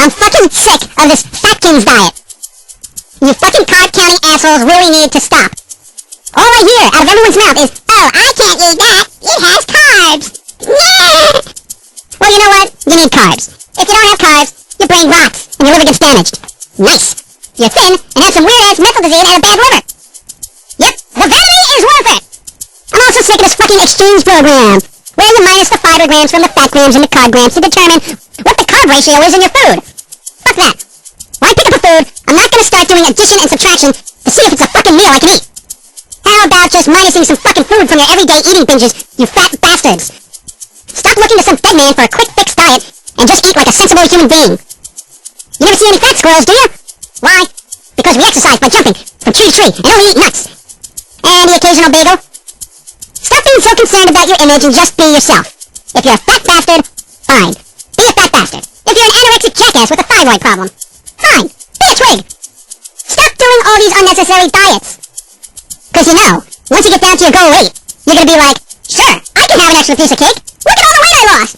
I'm fucking sick of this Fatkins diet. You fucking carb-counting assholes really need to stop. All I hear out of everyone's mouth is, oh, I can't eat that. It has carbs. Yeah. Well, you know what? You need carbs. If you don't have carbs, your brain rots and your liver gets damaged. Nice. You're thin and have some weird-ass mental disease and a bad liver. Yep, the vanity is worth it. I'm also sick of this fucking exchange program, where you minus the fiber grams from the fat grams and the carb grams to determine what the carb ratio is in your food. Fuck that. Why pick up a food? I'm not gonna start doing addition and subtraction to see if it's a fucking meal I can eat. How about just minusing some fucking food from your everyday eating binges, you fat bastards? Stop looking to some dead man for a quick fix diet and just eat like a sensible human being. You never see any fat squirrels, do you? Why? Because we exercise by jumping from tree to tree and only eat nuts. And the occasional bagel. Stop being so concerned about your image and just be yourself. If you're a fat bastard, fine. Be a fat bastard. If you're an anorexic jackass with a thyroid problem, fine. Be a twig. Stop doing all these unnecessary diets. Because you know, once you get down to your goal weight, you're gonna be like, sure, I can have an extra piece of cake. Look at all the weight I lost.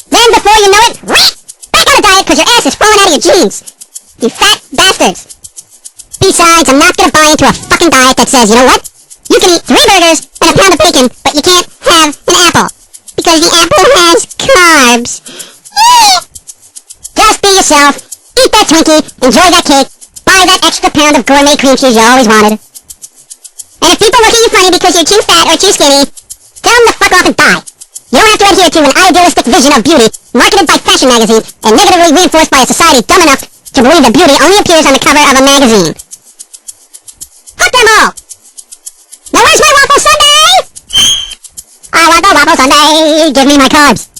Then before you know it, back on a diet because your ass is falling out of your jeans. You fat bastards. Besides, I'm not gonna buy into a fucking diet that says, you know what? You can eat 3 burgers and a pound of bacon, but you can't have an apple. Because the apple has carbs. Just be yourself. Eat that Twinkie. Enjoy that cake. Buy that extra pound of gourmet cream cheese you always wanted. And if people look at you funny because you're too fat or too skinny, tell them to fuck off and die. You don't have to adhere to an idealistic vision of beauty marketed by fashion magazines and negatively reinforced by a society dumb enough to believe that beauty only appears on the cover of a magazine. Fuck them all! Now where's my waffle sundae? I want the waffle sundae! Give me my carbs!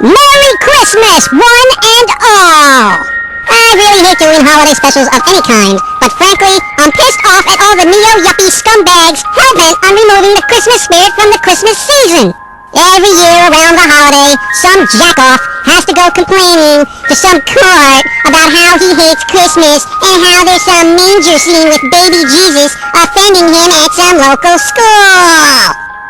Merry Christmas, one and all! I really hate doing holiday specials of any kind, but frankly, I'm pissed off at all the neo-yuppie scumbags hell-bent on removing the Christmas spirit from the Christmas season. Every year around the holiday, some jackoff has to go complaining to some court about how he hates Christmas and how there's some manger scene with baby Jesus offending him at some local school.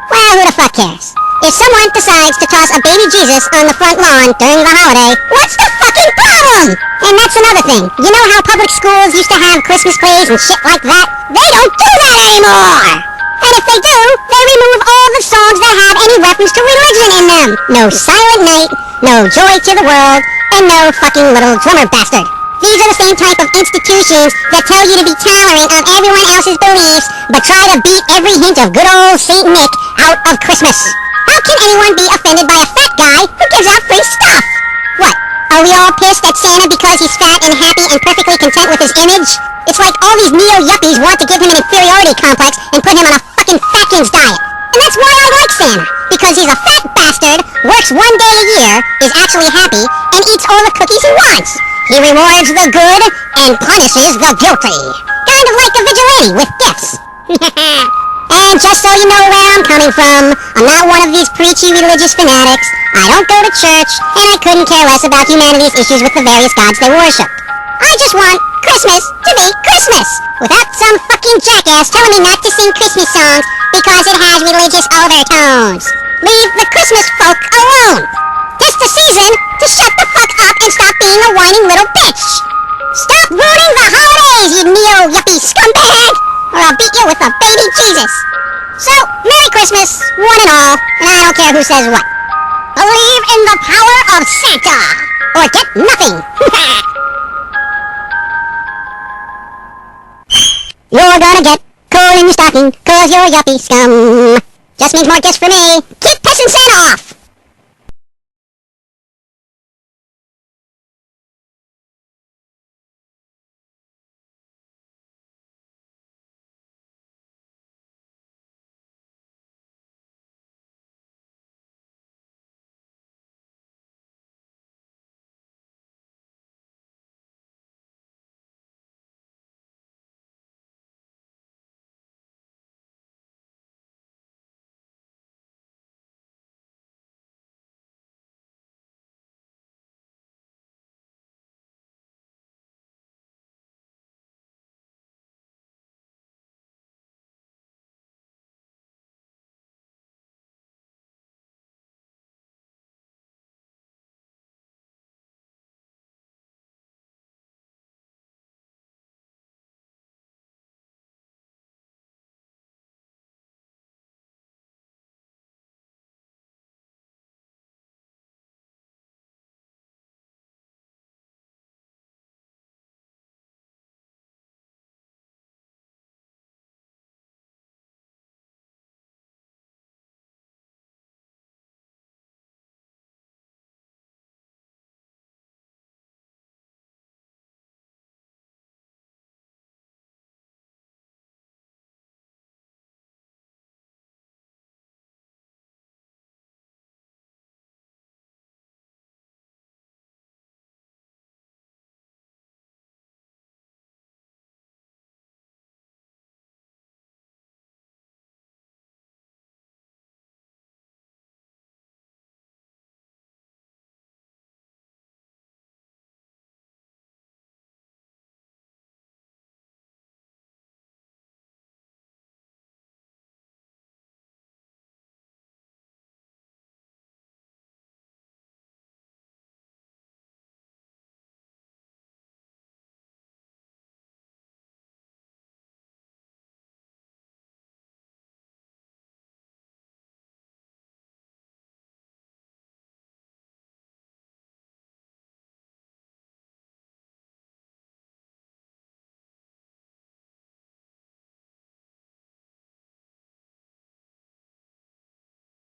Well, who the fuck cares? If someone decides to toss a baby Jesus on the front lawn during the holiday, what's the fucking problem? And that's another thing. You know how public schools used to have Christmas plays and shit like that? They don't do that anymore! And if they do, they remove all the songs that have any reference to religion in them. No Silent Night, no Joy to the World, and no fucking Little Drummer Bastard. These are the same type of institutions that tell you to be tolerant of everyone else's beliefs, but try to beat every hint of good old Saint Nick out of Christmas. How can anyone be offended by a fat guy who gives out free stuff? What, are we all pissed at Santa because he's fat and happy and perfectly content with his image? It's like all these neo-yuppies want to give him an inferiority complex and put him on a fucking Fatkins diet. And that's why I like Santa, because he's a fat bastard, works 1 day a year, is actually happy, and eats all the cookies he wants. He rewards the good and punishes the guilty. Kind of like a vigilante with gifts. And just so you know where I'm coming from, I'm not one of these preachy religious fanatics. I don't go to church, and I couldn't care less about humanity's issues with the various gods they worship. I just want Christmas to be Christmas, without some fucking jackass telling me not to sing Christmas songs because it has religious overtones. Leave the Christmas folk alone. It's the season to shut the fuck up and stop being a whining little bitch. Stop ruining the holidays, you neo-yuppie scumbag! I'll beat you with a baby Jesus. So, Merry Christmas, one and all, and I don't care who says what. Believe in the power of Santa, or get nothing. You're gonna get coal in your stocking, cause you're yuppie scum. Just means more gifts for me. Keep pissing Santa off!